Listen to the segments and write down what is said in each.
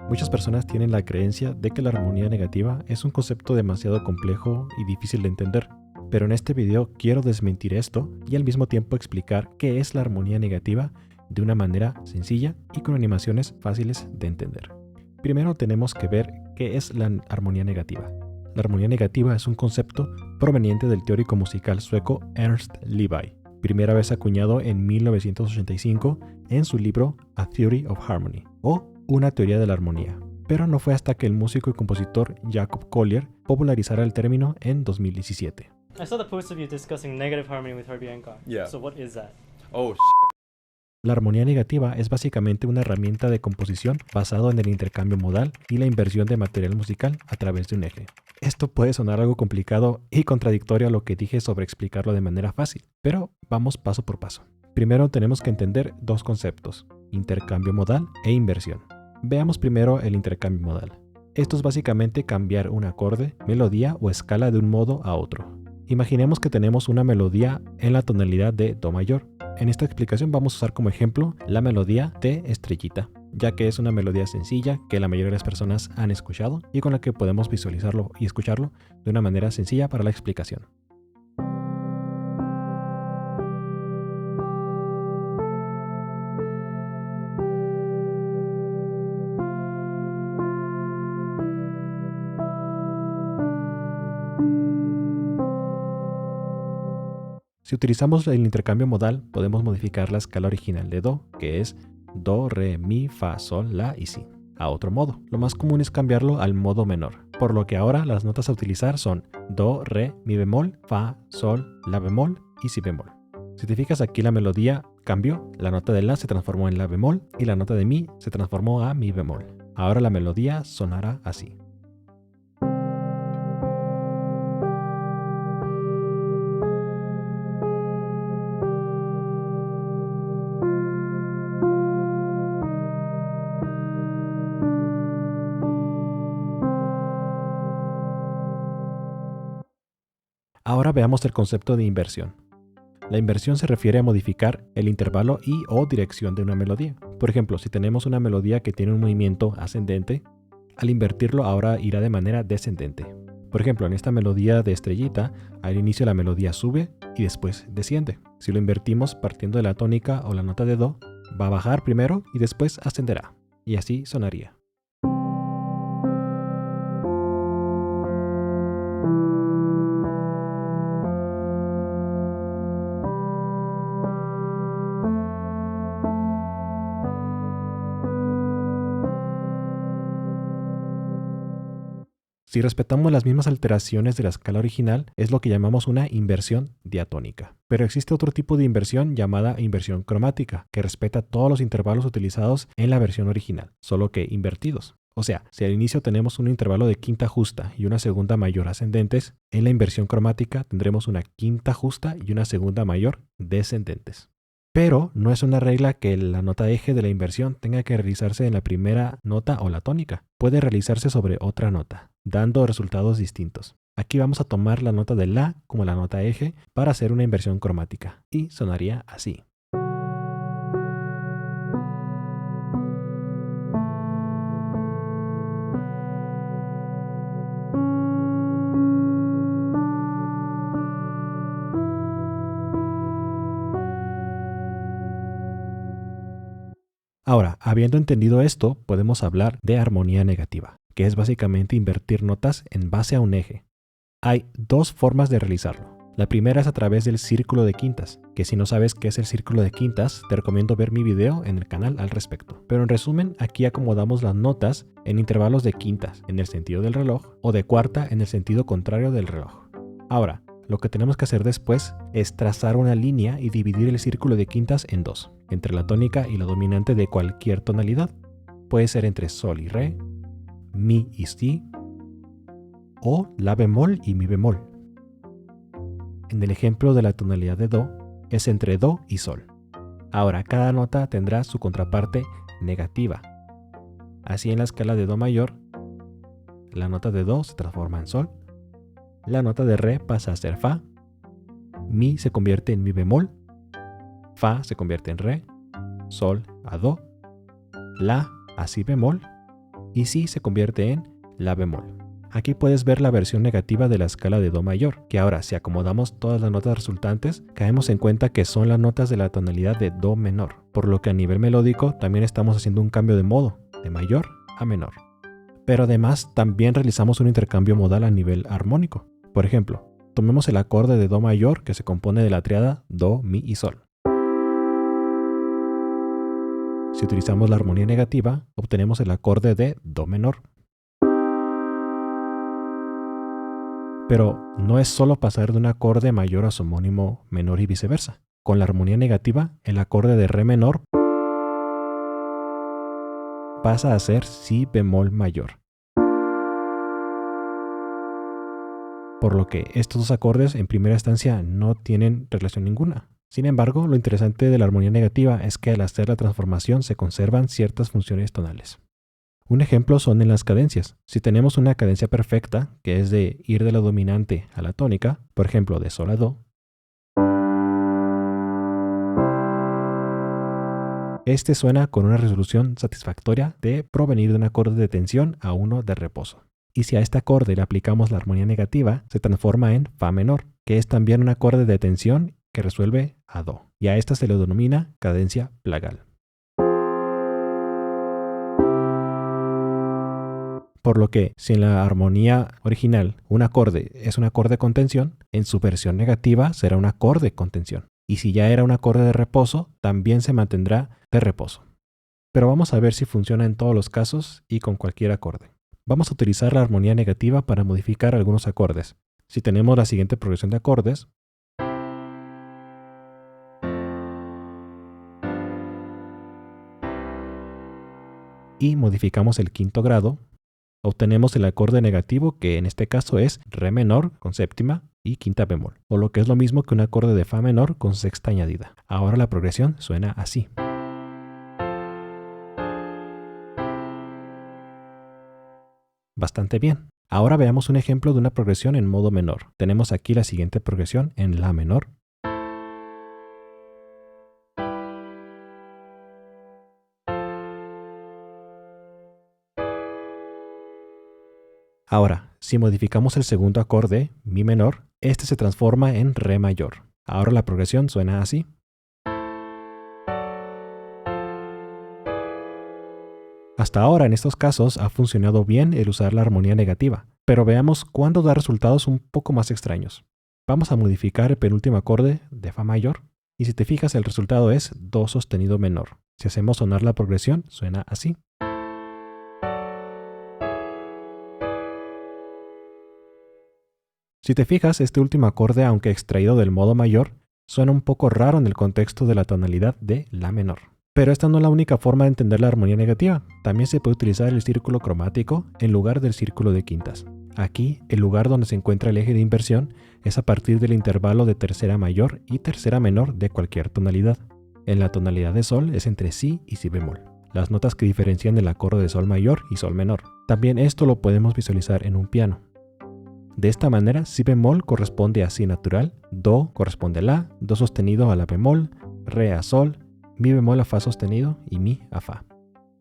Muchas personas tienen la creencia de que la armonía negativa es un concepto demasiado complejo y difícil de entender, pero en este video quiero desmentir esto y al mismo tiempo explicar qué es la armonía negativa de una manera sencilla y con animaciones fáciles de entender. Primero tenemos que ver qué es la armonía negativa. La armonía negativa es un concepto proveniente del teórico musical sueco Ernst Levi, primera vez acuñado en 1985 en su libro A Theory of Harmony, o Una teoría de la armonía. Pero no fue hasta que el músico y compositor Jacob Collier popularizara el término en 2017. I saw the post of you discussing negative harmony with Herbie Hancock. Yeah. So what is that? Oh, La armonía negativa es básicamente una herramienta de composición basada en el intercambio modal y la inversión de material musical a través de un eje. Esto puede sonar algo complicado y contradictorio a lo que dije sobre explicarlo de manera fácil, pero vamos paso por paso. Primero tenemos que entender dos conceptos, intercambio modal e inversión. Veamos primero el intercambio modal. Esto es básicamente cambiar un acorde, melodía o escala de un modo a otro. Imaginemos que tenemos una melodía en la tonalidad de Do mayor. En esta explicación vamos a usar como ejemplo la melodía de Estrellita, ya que es una melodía sencilla que la mayoría de las personas han escuchado y con la que podemos visualizarlo y escucharlo de una manera sencilla para la explicación. Si utilizamos el intercambio modal, podemos modificar la escala original de Do, que es Do, Re, Mi, Fa, Sol, La y Si, a otro modo. Lo más común es cambiarlo al modo menor, por lo que ahora las notas a utilizar son Do, Re, Mi bemol, Fa, Sol, La bemol y Si bemol. Si te fijas aquí la melodía cambió, la nota de La se transformó en La bemol y la nota de Mi se transformó a Mi bemol. Ahora la melodía sonará así. Ahora veamos el concepto de inversión. La inversión se refiere a modificar el intervalo y o dirección de una melodía. Por ejemplo, si tenemos una melodía que tiene un movimiento ascendente, al invertirlo ahora irá de manera descendente. Por ejemplo, en esta melodía de Estrellita, al inicio la melodía sube y después desciende. Si lo invertimos partiendo de la tónica o la nota de Do, va a bajar primero y después ascenderá. Y así sonaría. Si respetamos las mismas alteraciones de la escala original, es lo que llamamos una inversión diatónica. Pero existe otro tipo de inversión llamada inversión cromática, que respeta todos los intervalos utilizados en la versión original, solo que invertidos. O sea, si al inicio tenemos un intervalo de quinta justa y una segunda mayor ascendentes, en la inversión cromática tendremos una quinta justa y una segunda mayor descendentes. Pero no es una regla que la nota eje de la inversión tenga que realizarse en la primera nota o la tónica. Puede realizarse sobre otra nota, dando resultados distintos. Aquí vamos a tomar la nota de La como la nota eje para hacer una inversión cromática y sonaría así. Ahora, habiendo entendido esto, podemos hablar de armonía negativa, que es básicamente invertir notas en base a un eje. Hay dos formas de realizarlo. La primera es a través del círculo de quintas, que si no sabes qué es el círculo de quintas, te recomiendo ver mi video en el canal al respecto. Pero en resumen, aquí acomodamos las notas en intervalos de quintas en el sentido del reloj o de cuarta en el sentido contrario del reloj. Ahora, lo que tenemos que hacer después es trazar una línea y dividir el círculo de quintas en dos, entre la tónica y la dominante de cualquier tonalidad. Puede ser entre Sol y Re, Mi y Si, o La bemol y Mi bemol. En el ejemplo de la tonalidad de Do, es entre Do y Sol. Ahora, cada nota tendrá su contraparte negativa. Así en la escala de Do mayor, la nota de Do se transforma en Sol, la nota de Re pasa a ser Fa, Mi se convierte en Mi bemol, Fa se convierte en Re, Sol a Do, La a Si bemol y si se convierte en la bemol. Aquí puedes ver la versión negativa de la escala de do mayor, que ahora si acomodamos todas las notas resultantes, caemos en cuenta que son las notas de la tonalidad de do menor, por lo que a nivel melódico también estamos haciendo un cambio de modo, de mayor a menor. Pero además también realizamos un intercambio modal a nivel armónico. Por ejemplo, tomemos el acorde de do mayor que se compone de la tríada do, mi y sol. Si utilizamos la armonía negativa, obtenemos el acorde de do menor. Pero no es solo pasar de un acorde mayor a su homónimo menor y viceversa. Con la armonía negativa, el acorde de re menor pasa a ser si bemol mayor. Por lo que estos dos acordes en primera instancia no tienen relación ninguna. Sin embargo, lo interesante de la armonía negativa es que al hacer la transformación se conservan ciertas funciones tonales. Un ejemplo son en las cadencias. Si tenemos una cadencia perfecta, que es de ir de la dominante a la tónica, por ejemplo de sol a do, este suena con una resolución satisfactoria de provenir de un acorde de tensión a uno de reposo. Y si a este acorde le aplicamos la armonía negativa, se transforma en fa menor, que es también un acorde de tensión que resuelve a do, y a esta se le denomina cadencia plagal. Por lo que, si en la armonía original un acorde es un acorde con tensión, en su versión negativa será un acorde con tensión. Y si ya era un acorde de reposo, también se mantendrá de reposo. Pero vamos a ver si funciona en todos los casos y con cualquier acorde. Vamos a utilizar la armonía negativa para modificar algunos acordes. Si tenemos la siguiente progresión de acordes, y modificamos el quinto grado, obtenemos el acorde negativo que en este caso es re menor con séptima y quinta bemol, o lo que es lo mismo que un acorde de fa menor con sexta añadida. Ahora la progresión suena así. Bastante bien. Ahora veamos un ejemplo de una progresión en modo menor. Tenemos aquí la siguiente progresión en la menor. Ahora, si modificamos el segundo acorde, mi menor, este se transforma en re mayor. Ahora la progresión suena así. Hasta ahora en estos casos ha funcionado bien el usar la armonía negativa, pero veamos cuándo da resultados un poco más extraños. Vamos a modificar el penúltimo acorde de fa mayor, y si te fijas el resultado es do sostenido menor. Si hacemos sonar la progresión, suena así. Si te fijas, este último acorde, aunque extraído del modo mayor, suena un poco raro en el contexto de la tonalidad de la menor. Pero esta no es la única forma de entender la armonía negativa. También se puede utilizar el círculo cromático en lugar del círculo de quintas. Aquí, el lugar donde se encuentra el eje de inversión es a partir del intervalo de tercera mayor y tercera menor de cualquier tonalidad. En la tonalidad de sol es entre si y si bemol, las notas que diferencian el acorde de sol mayor y sol menor. También esto lo podemos visualizar en un piano. De esta manera, si bemol corresponde a si natural, do corresponde a la, do sostenido a la bemol, re a sol, mi bemol a fa sostenido y mi a fa.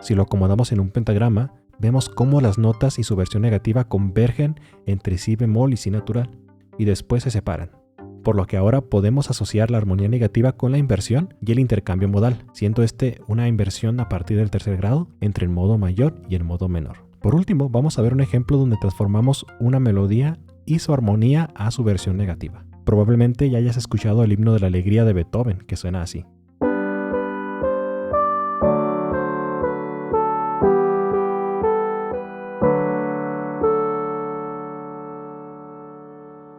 Si lo acomodamos en un pentagrama, vemos cómo las notas y su versión negativa convergen entre si bemol y si natural, y después se separan. Por lo que ahora podemos asociar la armonía negativa con la inversión y el intercambio modal, siendo este una inversión a partir del tercer grado entre el modo mayor y el modo menor. Por último, vamos a ver un ejemplo donde transformamos una melodía y su armonía a su versión negativa. Probablemente ya hayas escuchado el himno de la alegría de Beethoven, que suena así.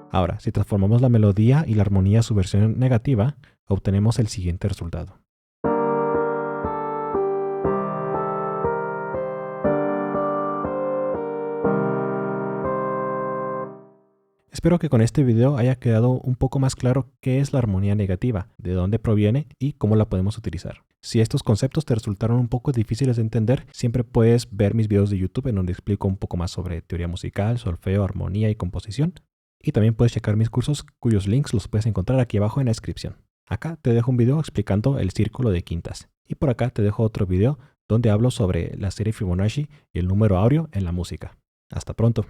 Ahora, si transformamos la melodía y la armonía a su versión negativa, obtenemos el siguiente resultado. Espero que con este video haya quedado un poco más claro qué es la armonía negativa, de dónde proviene y cómo la podemos utilizar. Si estos conceptos te resultaron un poco difíciles de entender, siempre puedes ver mis videos de YouTube en donde explico un poco más sobre teoría musical, solfeo, armonía y composición. Y también puedes checar mis cursos cuyos links los puedes encontrar aquí abajo en la descripción. Acá te dejo un video explicando el círculo de quintas. Y por acá te dejo otro video donde hablo sobre la serie Fibonacci y el número áureo en la música. Hasta pronto.